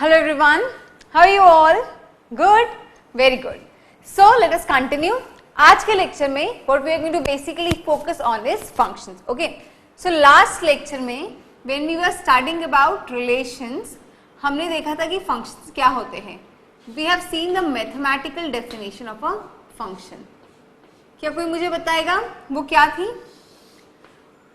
Hello everyone, how are you all? Good? Very good. So let us continue. आज के lecture में what we are going to basically focus on is functions. Okay. So last lecture में when we were studying about relations, हमने देखा था कि functions क्या होते हैं. We have seen the mathematical definition of a function. क्या कोई मुझे बताएगा वो क्या थी?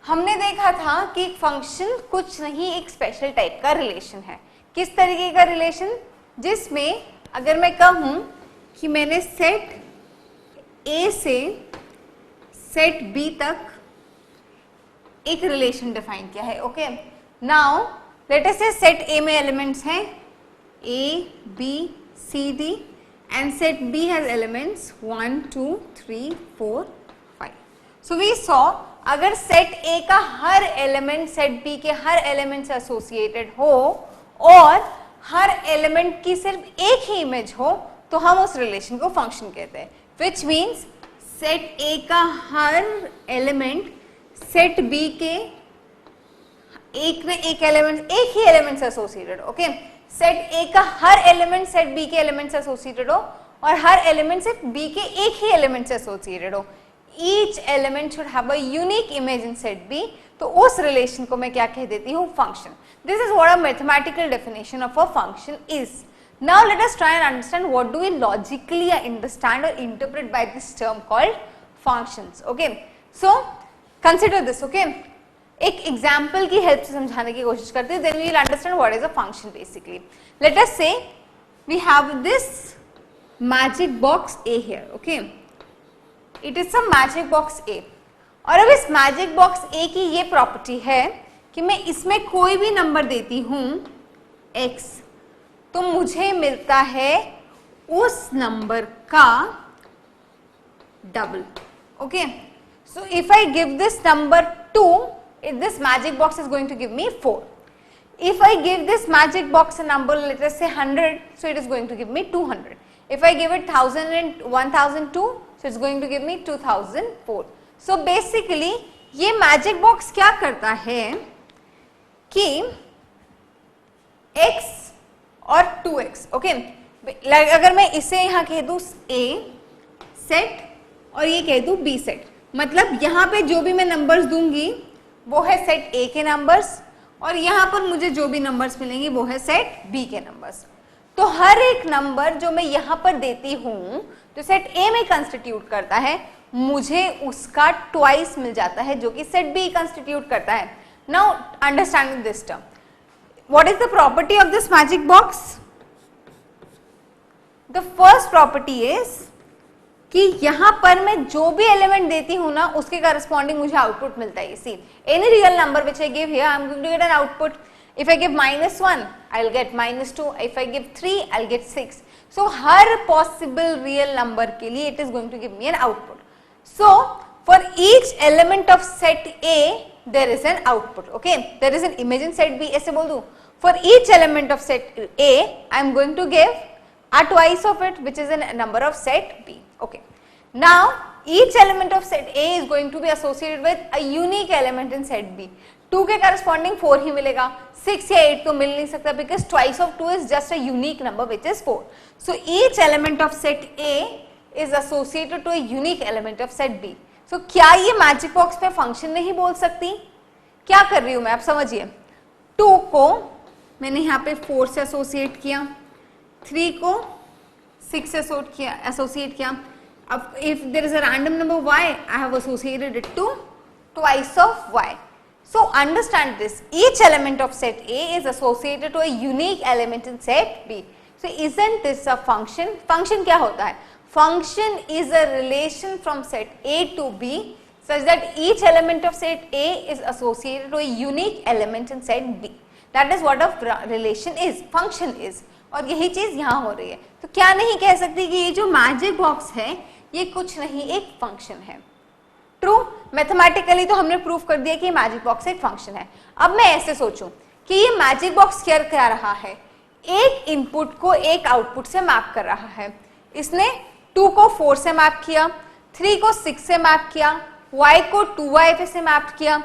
हमने देखा था कि एक फंक्शन कुछ नहीं एक स्पेशल टाइप का रिलेशन है. किस तरीके का रिलेशन? जिसमें अगर मैं कहूं कि मैंने सेट ए से सेट बी तक एक रिलेशन डिफाइन किया है. ओके, नाउ लेट अस से सेट ए में एलिमेंट्स हैं A B C D and set B has elements 1 2 3 4 5. So we saw अगर सेट ए का हर एलिमेंट सेट बी के हर एलिमेंट से एसोसिएटेड हो और हर एलिमेंट की सिर्फ एक ही इमेज हो तो हम उस रिलेशन को फंक्शन कहते हैं. विच मीन्स सेट ए का हर एलिमेंट सेट बी के एक न एक एलिमेंट एक ही एलिमेंट से एसोसिएटेड. ओके, सेट ए का हर एलिमेंट सेट बी के एलिमेंट से एसोसिएटेड हो और हर एलिमेंट सेट बी के एक ही एलिमेंट से एसोसिएटेड हो. Each element should have a unique image in set B. तो उस रिलेशन को मैं क्या कह देती हूँ? Function. This is what a mathematical definition of a function is. Now let us try and understand what do we logically understand or interpret by this term called functions. Okay. So consider this. Okay. एक example की help से समझाने की कोशिश करते हैं. Then we will understand what is a function basically. Let us say we have this magic box A here. Okay. It is some magic box A. और अब इस मैजिक बॉक्स ए की ये प्रॉपर्टी है कि मैं इसमें कोई भी नंबर देती हूं x तो मुझे मिलता है उस नंबर का double. Okay, so if I give this number 2, this magic box is going to give me 4. If I give this magic box a number, let us say 100, so it is going to give me 200. If I give it 1000 and 1002, so it's going to give me 2004. So basically ये magic box क्या करता है कि x और 2x, okay, अगर मैं इसे यहाँ कह दूँ a सेट और ये कह दूँ b सेट, मतलब यहाँ पे जो भी मैं नंबर्स दूंगी वो है सेट a के नंबर्स और यहाँ पर मुझे जो भी नंबर्स मिलेंगे वो है सेट बी के नंबर्स. तो हर एक नंबर जो मैं यहाँ पर देती हूँ जो सेट ए में कंस्टिट्यूट करता है मुझे उसका ट्वाइस मिल जाता है जो कि सेट बी कंस्टिट्यूट करता है. Now understanding this term, what is the property of this magic box? The first property is कि यहाँ पर मैं जो भी एलिमेंट देती हूँ ना उसके करस्पॉन्डिंग मुझे आउटपुट मिलता है. See any real number which I give here I am going to get an output. If I give -1, I'll get -2. If I give 3, I'll get 6. So her possible real number के लिए it is going to give me an output. So for each element of set A, there is an output. Okay, there is an image in set B. ऐसे बोल दूँ. For each element of set A, I am going to give a twice of it, which is a number of set B. Okay. Now each element of set A is going to be associated with a unique element in set B. 2 के corresponding 4 ही मिलेगा. 6 या 8 तो मिल नहीं सकता because twice of 2 is just a unique number which is 4. So each element of set A is associated to a unique element of set B. So क्या ये magic box पे फंक्शन नहीं बोल सकती? क्या कर रही हूं मैं, आप समझिए. 2 को मैंने यहाँ पे 4 से एसोसिएट किया, 3 को 6 से एसोसिएट किया. अब if there is a random number y, I have associated it to twice of y. So understand this, each element of set A is associated to a unique element in set B. So isn't this a function? Function क्या होता है? Function is a relation from set A to B such that each element of set A is associated to a unique element in set B. That is what a relation is, function is. और यही चीज यहाँ हो रही है. तो क्या नहीं कह सकती कि ये जो मैजिक बॉक्स है ये कुछ नहीं एक फंक्शन है. ट्रू, मैथमेटिकली तो हमने प्रूफ कर दिया कि मैजिक बॉक्स एक फंक्शन है. अब मैं ऐसे सोचूं कि ये मैजिक बॉक्स क्या कर रहा है, एक इनपुट को एक आउटपुट से मैप कर रहा है. इसने 2 को 4 से मैप किया, 3 को 6 से मैप किया, y को 2y से मैप किया.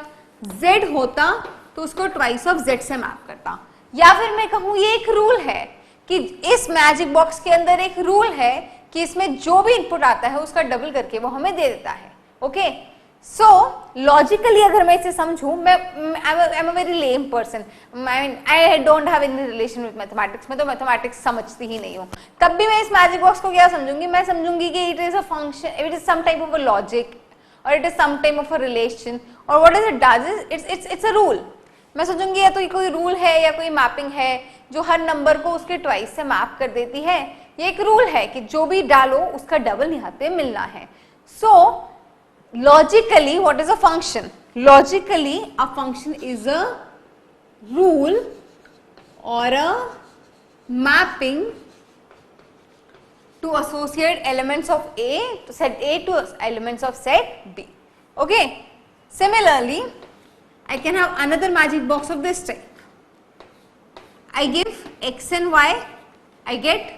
z होता तो उसको ट्वाइस ऑफ z से मैप करता. या फिर मैं कहूं ये एक रूल है कि इस मैजिक बॉक्स के अंदर एक रूल है कि इसमें जो भी इनपुट आता है उसका डबल करके वो हमें दे देता है। ओके, सो लॉजिकली अगर मैं इसे समझूं, मैं I am a very lame person, I don't have any relation with mathematics, मैं तो मैथमेटिक्स समझती ही नहीं हूं, तब भी मैं इस मैजिक बॉक्स को क्या समझूंगी, मैं समझूंगी कि it is a function, it is some type of a logic और it is some type of a relation, और what is it does, it's a rule. मैं सोचूंगी या तो ये कोई रूल है या कोई मैपिंग है जो हर नंबर को उसके ट्वाइस से मैप कर देती है, ये एक रूल है कि जो भी डालो उसका डबल यहाँ पे मिलना है। सो logically what is a function? Logically a function is a rule or a mapping to associate elements of A to set A to elements of set B. Okay, similarly I can have another magic box of this type. I give x and y, I get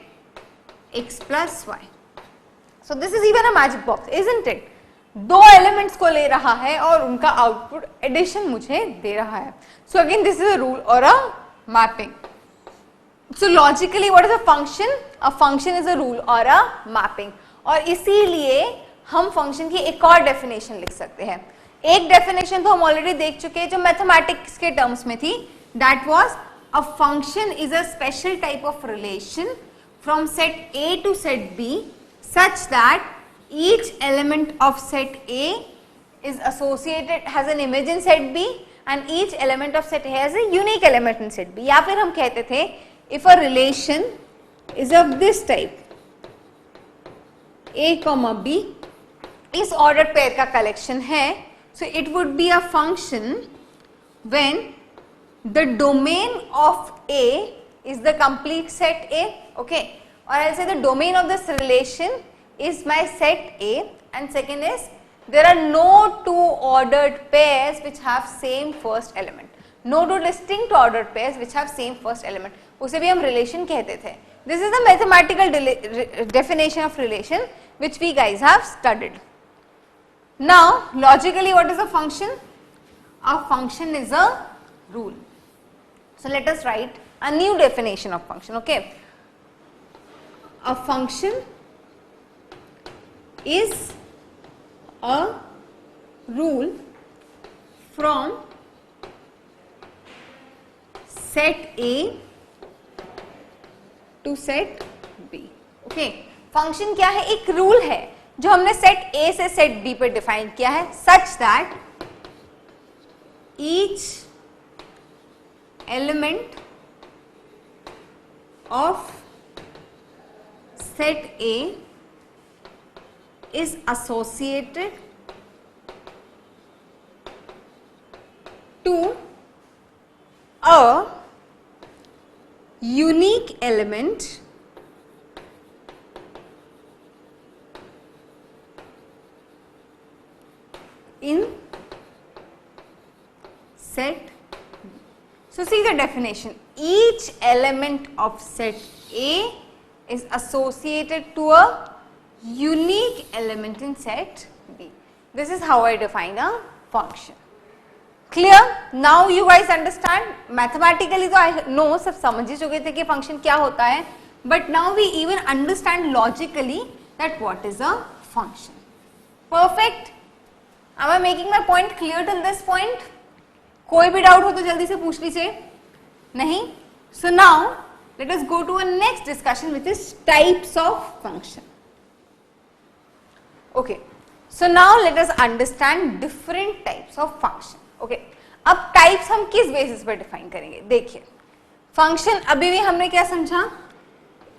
x plus y. So this is even a magic box, isn't it? दो elements को ले रहा है और उनका output addition मुझे दे रहा है। So again this is a rule और a mapping. So logically what is a function? A function is a rule और अ मैपिंग। और इसीलिए हम फंक्शन की एक और डेफिनेशन लिख सकते हैं। एक डेफिनेशन तो हम ऑलरेडी देख चुके हैं जो मैथमेटिक्स के टर्म्स में थी, that was a function is a special type of relation from set A to set B such that each element of set A is associated, has an image in set B and each element of set A has a unique element in set B. या फिर हम कहते थे if a relation is of this type A comma B, इस ordered pair का collection है, so it would be a function when the domain of A is the complete set A. Okay, or I'll say the domain of this relation is my set A, and second is there are no two ordered pairs which have same first element, no two distinct ordered pairs which have same first element, उसे भी हम relation कहते थे। This is the mathematical definition of relation which we guys have studied. Now logically what is a function? A function is a rule. So let us write a new definition of function. Okay, a function is a rule from set A to set B. Okay, function क्या है? एक rule है जो हमने set A से set B पर define किया है, such that each element of set A is associated to a unique element in set B. So see the definition, each element of set A is associated to a unique element in set B. This is how I define a function. Clear? Now you guys understand. Mathematically तो I know सब समझ ही चुके थे कि function क्या होता है, but now we even understand logically that what is a function. Perfect? Am I making my point clear till this point? कोई भी डाउट हो तो जल्दी से पूछ लीजिए। नहीं? So now let us go to a next discussion which is types of function. Okay, so now let us understand different types of function. Okay, अब types हम किस बेसिस पर डिफाइन करेंगे? देखिए, फंक्शन अभी भी हमने क्या समझा,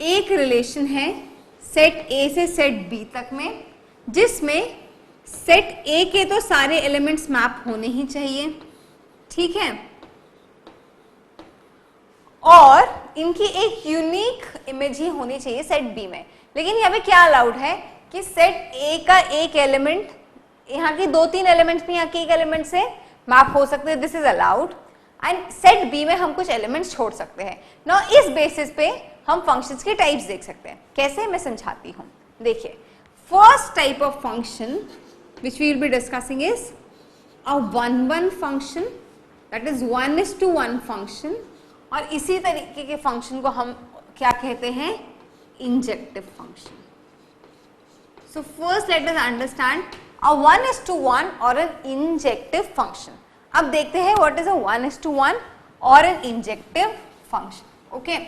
एक रिलेशन है सेट A से सेट B तक में, जिसमें सेट A के तो सारे एलिमेंट्स मैप होने ही चाहिए, ठीक है, और इनकी एक यूनिक इमेज ही होनी चाहिए सेट B में। लेकिन यहाँ पे क्या अलाउड है कि सेट A का एक एलिमेंट, यहाँ की दो तीन एलिमेंट्स भी यहाँ के एक एलिमेंट से मैप हो सकते हैं, this is allowed, and set B में हम कुछ एलिमेंट्स छोड़ सकते हैं। नाउ इस बेसिस पे हम फंक्शंस के टाइप्स देख सकते हैं। कैसे, मैं समझाती हूँ। देखिए, first type of function which we will be discussing is a 1-1 function, that is 1:1 function, और इसी तरीके के फंक्शन को हम क्या कहते हैं, injective function. So first let us understand a 1:1 और an injective function. अब देखते हैं what is a 1:1 और an injective function. Okay.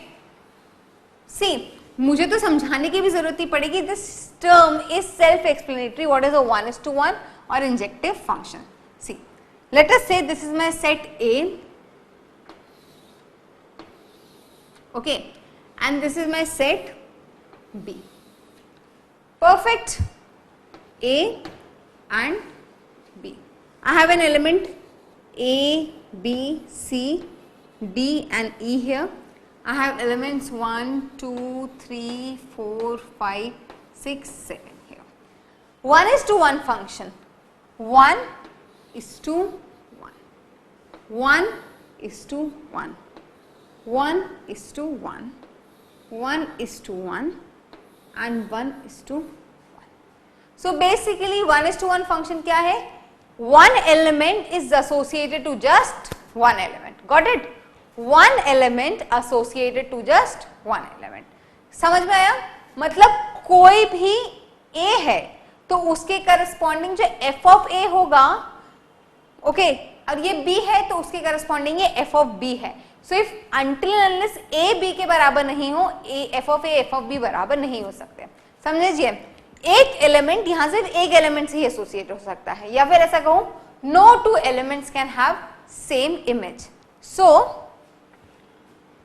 See, मुझे तो समझाने की भी जरूरत ही पड़ेगी. This term is self-explanatory. What is a 1:1 or injective function? See, let us say this is my set A. Okay, and this is my set B. Perfect. A and B. I have an element A, B, C, D and E here. I have elements 1, 2, 3, 4, 5, 6, 7 here. 1:1 function. 1:1. 1:1. 1:1. 1:1 and 1:1. So basically 1:1 function क्या है? One element is associated to just one element. Got it? One element associated to just one element. समझ में आया? मतलब कोई भी A है तो उसके करस्पॉन्डिंग जो f of A होगा, ओके, और ये B है तो उसके करस्पॉन्डिंग ये f of B है. So if until unless A B के बराबर नहीं हो, f of A f of B बराबर नहीं हो सकते. समझिए, एक एलिमेंट यहां सिर्फ एक एलिमेंट से ही एसोसिएट हो सकता है, या फिर ऐसा कहूं, no two elements can have same image. So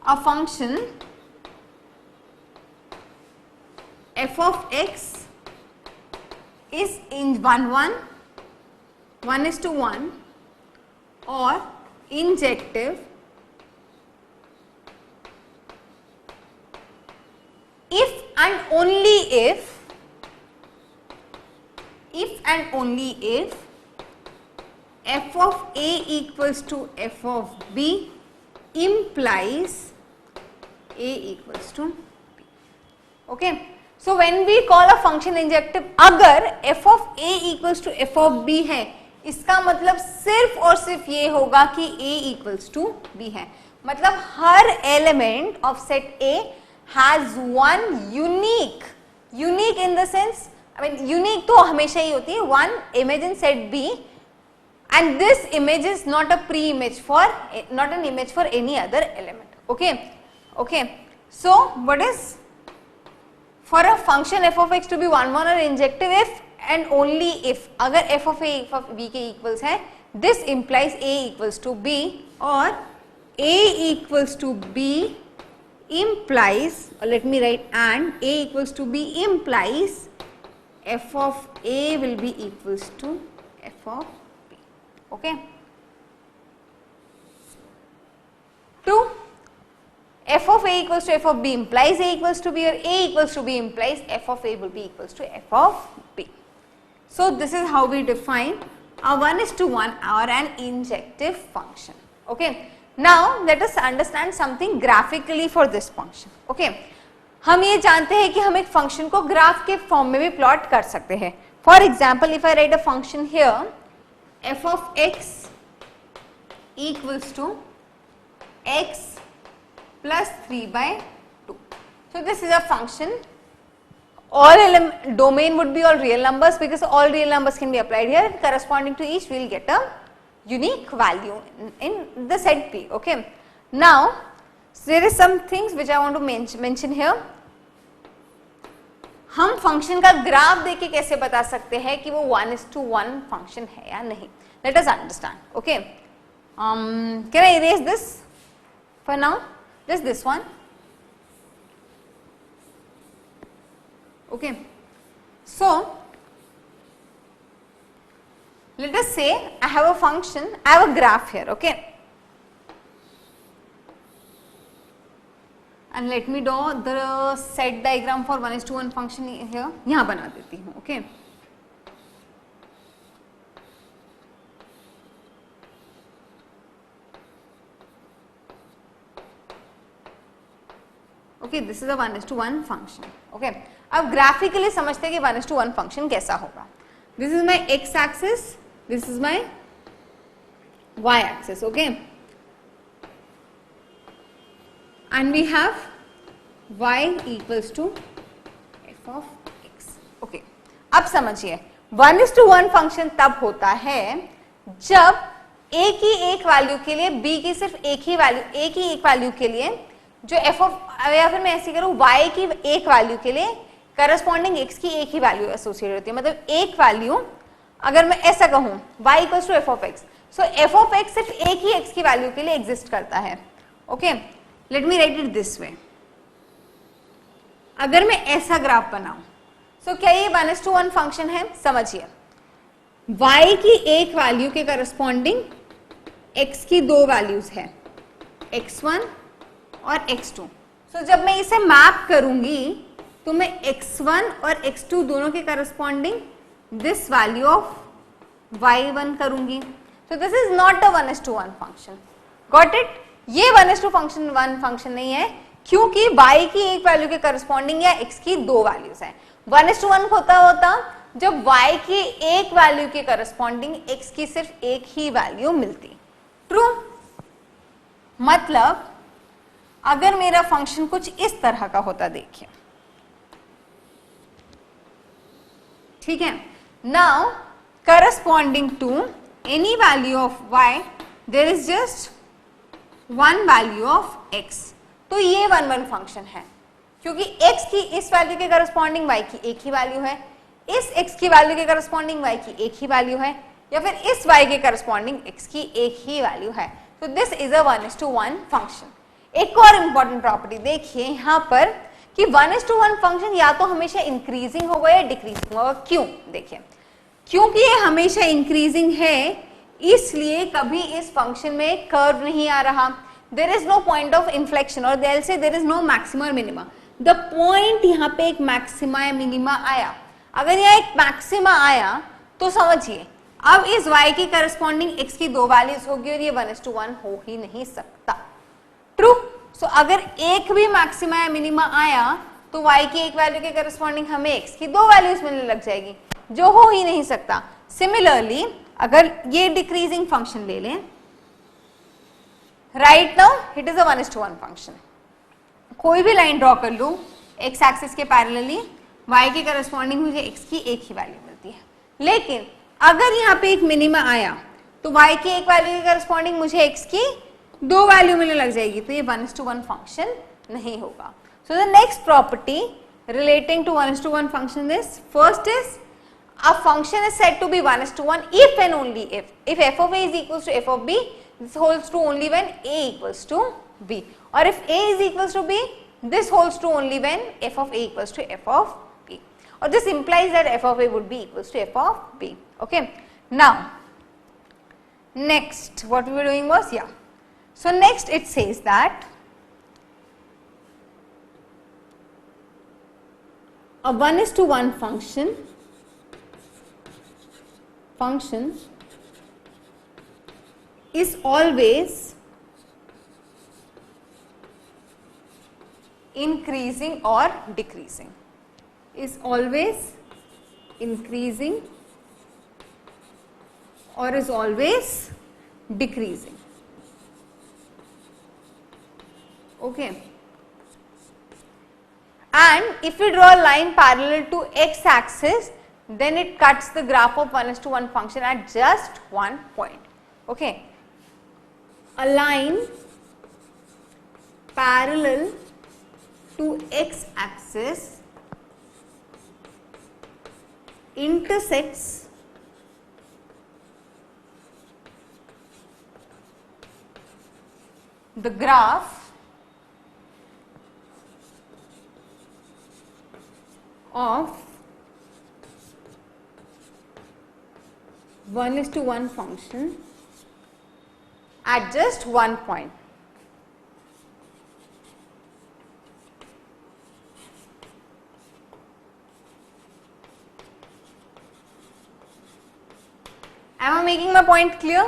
a function f of x is in 1:1 or injective if and only if and only if f of A equals to f of B implies A equals to B. Okay. So when we call a function injective, अगर f of A equals to f of B है, इसका मतलब सिर्फ और सिर्फ ये होगा कि A equals to B है. मतलब हर element of set A has one unique in the sense, I mean unique तो हमेशा ही होती है, one image in set B and this image is not a pre-image for, not an image for any other element. Okay, okay. So what is, for a function f of x to be 1:1 or injective if and only if, अगर f of A f of B के equals है, this implies A equals to B और A equals to B implies, or let me write and A equals to B implies f of A will be equals to f of B. Okay. 2. F of A equals to f of B implies A equals to B, or A equals to B implies f of A will be equals to f of B. So this is how we define a 1:1 or an injective function. Okay. Now let us understand something graphically for this function. Okay. हम ये जानते हैं कि हम एक function को graph के form में भी प्लॉट कर सकते हैं. For example, if I right a function here f of x equals to x plus 3/2. So this is a function. All domain would be all real numbers because all real numbers can be applied here. Corresponding to each, we will get a unique value in the set P. Okay. Now, so there is some things which I want to mention here. हम function का graph देख के कैसे बता सकते हैं कि वो 1:1 फंक्शन है या नहीं. Let us understand. Okay. Can I erase this for now? Just this one. Okay. So let us say I have a function, I have a graph here. Okay. And let me draw the set diagram for 1:1 function here. यहाँ बना देती हूँ. Okay. Okay, this is a 1:1 function. Okay. अब graphically समझते हैं कि 1:1 function कैसा होगा. This is my x axis, this is my y axis. Okay. and we have y equals to f of x. Okay, अब समझिए 1:1 फंक्शन तब होता है जब a की एक वैल्यू के लिए b की सिर्फ एक ही वैल्यू के लिए जो f ऑफ, या फिर मैं ऐसे करूं y की एक वैल्यू के लिए करस्पॉन्डिंग x की एक ही वैल्यू एसोसिएट होती है. मतलब एक वैल्यू, अगर मैं ऐसा कहूं y equals to f of x, सो f ऑफ x सिर्फ एक ही x की वैल्यू के लिए एग्जिस्ट करता है. Okay, let me right it this way. अगर मैं ऐसा ग्राफ बनाऊं, सो क्या ये 1:1 फंक्शन है? समझिए, y की एक वैल्यू के करस्पॉन्डिंग x की दो वैल्यूज है, x1 और x2. सो जब मैं इसे मैप करूंगी तो मैं x1 और x2 दोनों के corresponding this value of y1 करूंगी. So this is not a 1:1 function. Got it? ये 1:1 फंक्शन नहीं है क्योंकि y की एक वैल्यू के करस्पॉन्डिंग या x की दो वैल्यूज है. 1:1 होता जब y की एक वैल्यू के करस्पॉन्डिंग x की सिर्फ एक ही वैल्यू मिलती. ट्रू? मतलब अगर मेरा फंक्शन कुछ इस तरह का होता, देखिए, ठीक है. Now corresponding to any value of y there is just one value of x. तो ये 1:1 फंक्शन है क्योंकि x की इस वैल्यू के करस्पॉन्डिंग y की एक ही वैल्यू है, इस x की वैल्यू के करस्पॉन्डिंग y की एक ही वैल्यू है, या फिर इस y के करस्पॉन्डिंग x की एक ही वैल्यू है. तो दिस इज अ 1:1 फंक्शन. एक और इंपॉर्टेंट प्रॉपर्टी देखिए यहाँ पर कि 1:1 फंक्शन या तो हमेशा इंक्रीजिंग होगा या डिक्रीजिंग होगा. क्यों? देखिए, क्योंकि ये हमेशा इंक्रीजिंग है इसलिए कभी इस फंक्शन में कर्व नहीं आ रहा. There is no point of inflection और देयर से देयर इज नो मैक्सिमा और मिनिमा. द पॉइंट यहाँ पे एक मैक्सिमा या मिनिमा आया. अगर यहाँ एक मैक्सिमा आया तो समझिए अब इस y की करस्पॉन्डिंग x की दो वैल्यूज होगी और ये 1:1 हो ही नहीं सकता. ट्रू? सो अगर एक भी मैक्सिमा या मिनिमा आया तो y की एक वैल्यू के करस्पॉन्डिंग हमें x की दो वैल्यूज मिलने लग जाएगी, जो हो ही नहीं सकता. सिमिलरली अगर ये डिक्रीजिंग फंक्शन ले लें, right now it is a 1:1 function. कोई भी लाइन ड्रॉ कर लूं x एक्सिस के पैरेलली, y के करस्पॉन्डिंग मुझे x की एक ही वैल्यू मिलती है. लेकिन अगर यहाँ पे एक मिनिमा आया तो y की एक वैल्यू के करस्पॉन्डिंग मुझे x की दो वैल्यू मिलने लग जाएगी, तो ये 1:1 फंक्शन नहीं होगा. So the next property relating to 1:1 function is, first is a function is said to be 1:1 if and only if f of a is equals to f of b, this holds true only when a equals to b, or if a is equals to b, this holds true only when f of a equals to f of b, or this implies that f of a would be equals to f of b. Okay, now next what we were doing was, so next it says that a 1:1 function is always increasing or decreasing, is always increasing or is always decreasing. Okay, and if we draw a line parallel to x axis, then it cuts the graph of 1:1 function at just one point. Okay, a line parallel to x axis intersects the graph of 1:1 function at just one point. Am I making my point clear?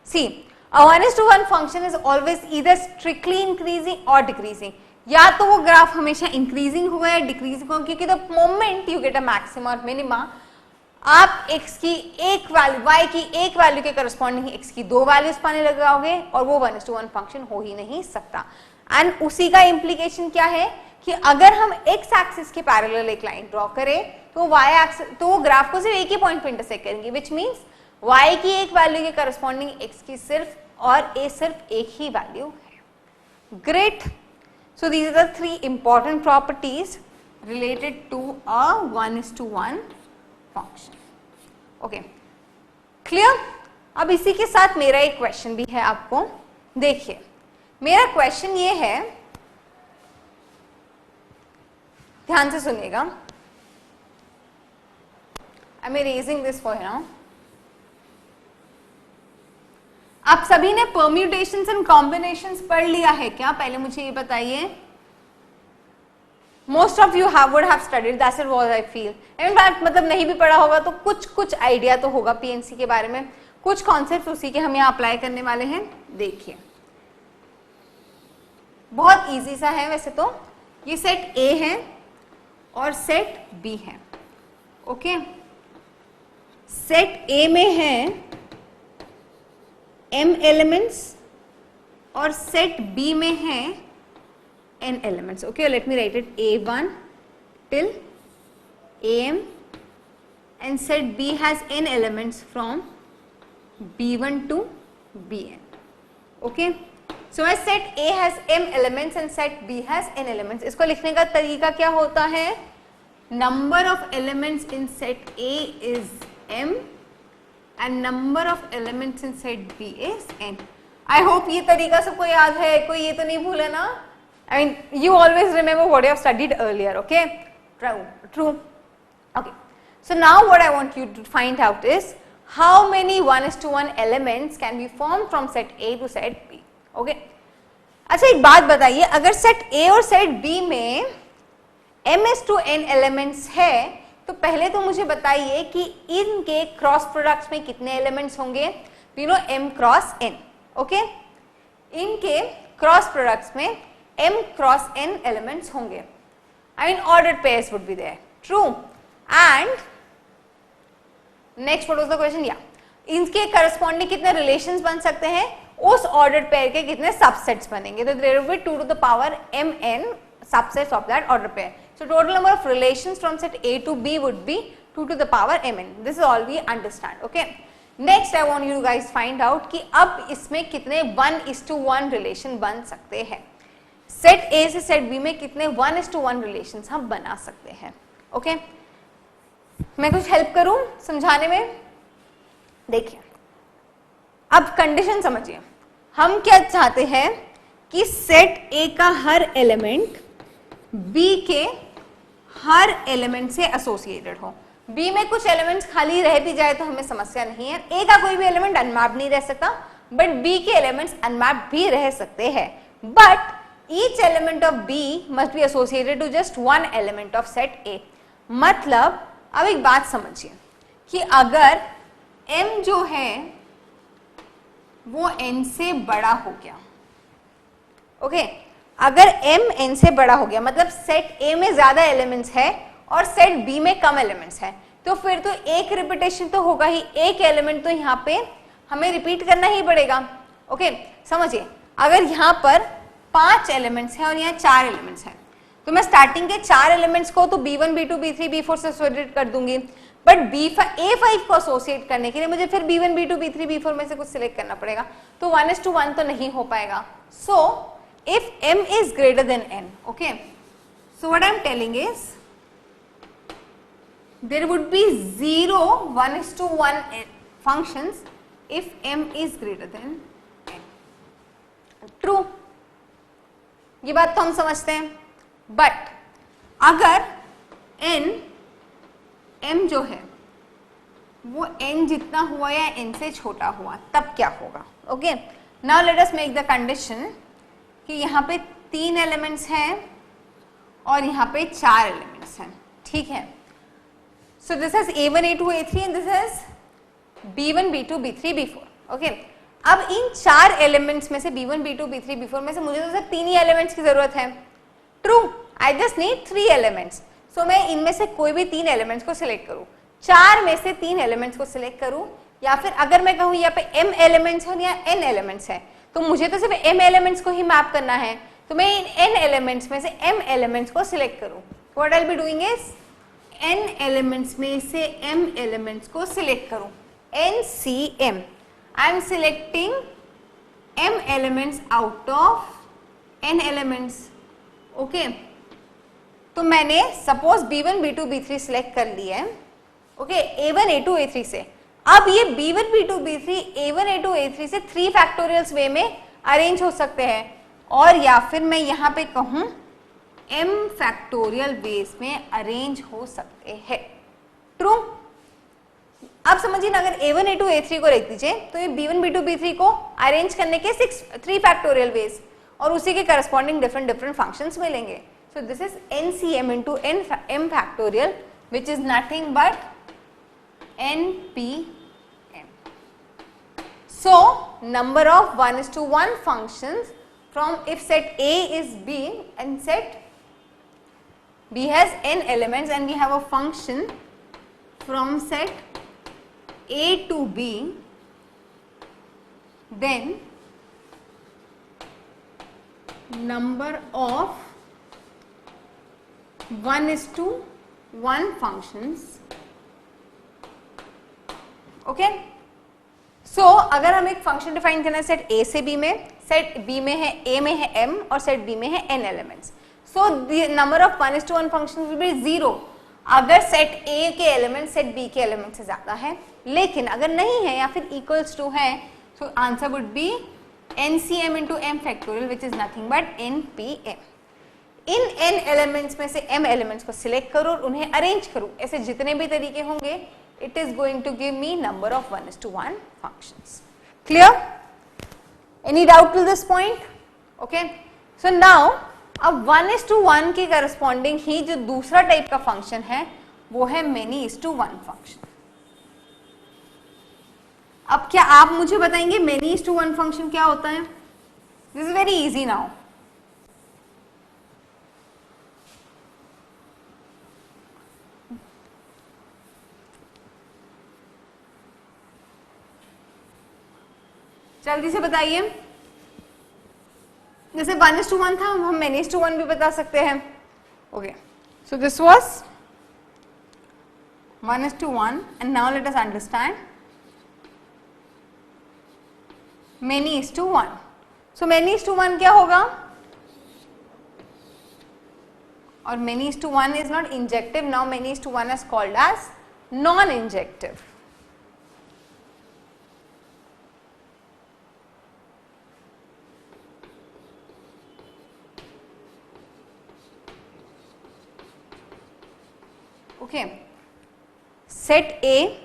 See, a 1:1 function is always either strictly increasing or decreasing. या तो वो graph हमेशा increasing होगा या decreasing होगा, क्योंकि the moment you get a maxima और minima, आप x की एक वैल्यू, y की एक वैल्यू के करस्पॉन्डिंग x की दो वैल्यूज पाने लग जाओगे और वो 1:1 फंक्शन हो ही नहीं सकता. एंड उसी का इम्प्लीकेशन क्या है कि अगर हम एक्स एक्सिस के पैरेलल एक लाइन ड्रॉ करें तो वाई एक्सिस, तो वो ग्राफ को सिर्फ एक ही पॉइंट पे इंटरसेक्ट करेंगे, विच मीन्स y की एक वैल्यू के करस्पॉन्डिंग x की सिर्फ और a सिर्फ एक ही वैल्यू है। Great, so these are the 3 important properties related to a 1:1 function. Okay, clear? अब इसी के साथ मेरा एक क्वेश्चन भी है आपको। देखिए, मेरा क्वेश्चन ये है, ध्यान से सुनिएगा। I am raising this for you now. आप सभी ने परम्यूटेशंस एंड कॉम्बिनेशंस पढ़ लिया है क्या? पहले मुझे ये बताइए। Most of you would have studied, that's what I feel. In fact मतलब नहीं भी पढ़ा होगा तो कुछ आइडिया तो होगा पीएनसी के बारे में, कुछ कॉन्सेप्ट उसी के हम यहाँ अप्लाई करने वाले हैं। देखिए, बहुत इजी सा है वैसे तो। ये सेट ए है और सेट बी है। ओके, सेट ए में है m एलिमेंट्स और सेट B में है n elements. Okay, let me right it, A1 till AM and set B has n elements from B1 to Bn. Okay, so my set A has m elements and set B has n elements. इसको लिखने का तरीका क्या होता है? Number of elements in set A is m and number of elements in set B is n. I hope ये तरीका सबको याद है, कोई ये तो नहीं भूला ना? I mean, you always remember what you have studied earlier, okay? True. Okay. So now what I want you to find out is how many 1:1 elements can be formed from set A to set B. Okay? अच्छा, एक बात बताइए, अगर set A और set B में m:n elements है तो पहले तो मुझे बताइए कि इनके क्रॉस प्रोडक्ट्स में कितने एलिमेंट्स होंगे? We know m cross n. ओके, इनके क्रॉस प्रोडक्ट्स में m क्रॉस n एलिमेंट्स होंगे। I mean ordered pairs would be there, true. And next what was the question? या इनके करस्पॉन्डिंग कितने रिलेशंस बन सकते हैं? उस ऑर्डर्ड पेयर के कितने सबसेट्स बनेंगे? तो there will be 2 to the power mn subsets of that ordered pair. So total number of relations from set A to B would be 2 to the power mn. This is all we understand. Okay. Next I want you guys find out कि अब इसमें कितने 1:1 relation बन सकते हैं। Set A से set B में कितने 1:1 रिलेशन हम बना सकते हैं? ओके, मैं कुछ हेल्प करूं समझाने में? देखिए, अब कंडीशन समझिए। हम क्या चाहते हैं कि सेट A का हर एलिमेंट B के हर एलिमेंट से एसोसिएटेड हो। B में कुछ एलिमेंट्स खाली रह भी जाए तो हमें समस्या नहीं है, A का कोई भी एलिमेंट अनमैप्ड नहीं रह सकता, बट B के एलिमेंट्स अनमैप्ड भी रह सकते हैं। But each element of B must be associated to just one element of set A। मतलब अब एक बात समझिए कि अगर M जो है वो n से बड़ा हो गया, ओके, अगर m n से बड़ा हो गया मतलब सेट A में ज्यादा एलिमेंट्स है और सेट B में कम एलिमेंट्स है, तो फिर तो एक रिपीटेशन तो होगा ही, एक एलिमेंट तो यहाँ पे हमें रिपीट करना ही पड़ेगा। ओके, समझिए, अगर यहाँ पर 5 एलिमेंट्स हैं और यहाँ 4 एलिमेंट्स हैं तो मैं स्टार्टिंग के 4 एलिमेंट्स को तो B1, B2, B3, B4 से एसोसिएट कर दूंगी, बट A5 को एसोसिएट करने के लिए मुझे फिर B1, B2, B3, B4 में से कुछ सिलेक्ट करना पड़ेगा, तो 1:1 तो नहीं हो पाएगा। सो if m is greater than n, okay, so what I am telling is there would be 0 1:1 functions if m is greater than n. True, ये बात तो हम समझते हैं। बट अगर m जो है वो n जितना हुआ या n से छोटा हुआ तब क्या होगा? Okay, now let us make the condition कि यहाँ पे 3 एलिमेंट्स हैं और यहाँ पे 4 एलिमेंट्स हैं, ठीक है। So this is A1, A2, A3 and this is B1, B2, B3, B4। Okay, अब इन 4 एलिमेंट्स में से B1, B2, B3, B4 में से मुझे तो सिर्फ 3 ही एलिमेंट्स की जरूरत है। True, I just need 3 elements. So मैं इनमें से कोई भी 3 एलिमेंट्स को सिलेक्ट करूँ, 4 में से 3 एलिमेंट्स को सिलेक्ट करूँ, या फिर अगर मैं कहूँ यहाँ पे m एलिमेंट्स है या n एलिमेंट्स है तो मुझे तो सिर्फ m एलिमेंट्स को ही मैप करना है, तो मैं इन n एलिमेंट्स में से m एलिमेंट्स को सिलेक्ट करूं. What I will be doing is n elements में से m एलिमेंट्स को सिलेक्ट करूं. NCM. I am selecting m elements out of n elements. Okay, तो मैंने suppose B1 B2 B3 select कर लिया है. ओके, A1 A2 A3 से. अब ये B1 B2 B3 A1 A2 A3 से 3 फैक्टोरियल्स वे में अरेंज हो सकते हैं, और या फिर मैं यहाँ पे कहूँ m फैक्टोरियल वेज में अरेंज हो सकते हैं. ट्रू. अब समझिए ना, अगर A1 A2 A3 को लिख दीजिए तो ये B1 B2 B3 को अरेंज करने के 3 फैक्टोरियल वेज और उसी के करस्पॉन्डिंग डिफरेंट फंक्शंस मिलेंगे. So this is NCM into m factorial which is nothing but NPM. So number of 1:1 functions from if set A is B and set B has n elements and we have a function from set A to B, then number of 1:1 functions. Okay, सो अगर हम एक function define करना है set A से B में, set B में है A में है m और सेट B में है n elements. So the number of 1:1 functions will be 0 अगर सेट A के एलिमेंट सेट B के एलिमेंट से ज्यादा है. लेकिन अगर नहीं है या फिर इक्वल्स टू है, so answer would be NCM into m factorial which is nothing but NPM. In n elements में से m एलिमेंट्स को सिलेक्ट करो और उन्हें अरेंज करो. ऐसे जितने भी तरीके होंगे, it is going to give me number of 1:1 functions. Clear? Any doubt till this point? Okay. So now अब 1:1 के corresponding ही जो दूसरा टाइप का फंक्शन है वो है many:1 फंक्शन. अब क्या आप मुझे बताएंगे many:1 फंक्शन क्या होता है? This is very easy now. जल्दी से बताइए. जैसे 1:1 था, हम many:1 भी बता सकते हैं. Okay, so this was 1:1 and now let us understand many:1. So many:1 क्या होगा? और many:1 is not injective. Now many:1 is called as non-injective. Okay, set A,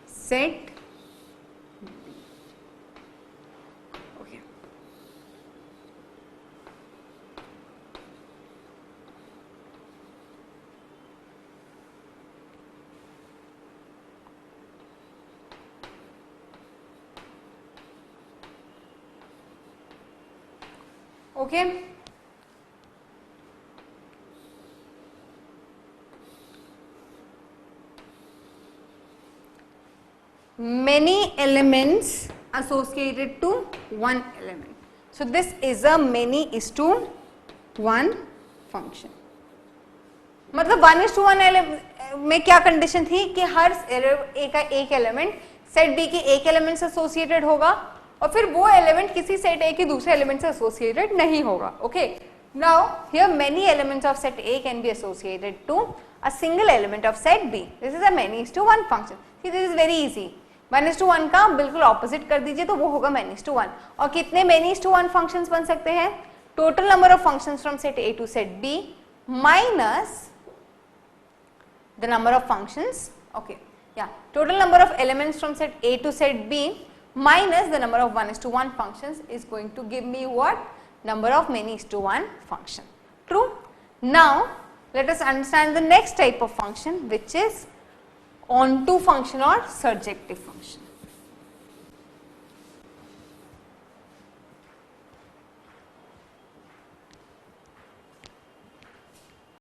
set B. Okay, okay. Many elements associated to one element. So this is a many:1 function. मतलब 1:1 में क्या condition थी कि हर A का एक element set B के एक element से एसोसिएटेड होगा और फिर वो एलिमेंट किसी सेट A के दूसरे एलिमेंट से एसोसिएटेड नहीं होगा. Okay, now here many elements of set A can be associated to a single element of set B. This is a many:1 function. This is very easy. 1:1 का बिल्कुल opposite कर दीजिए तो वो होगा many:1. और कितने many:1 फंक्शंस बन सकते हैं? Total number of functions from set A to set B minus the number of functions. Okay, या total number of elements from set A to set B minus the number of 1:1 functions is going to give me what? Number of many:1 function. True? Now let us understand the next type of function which is onto function or surjective function.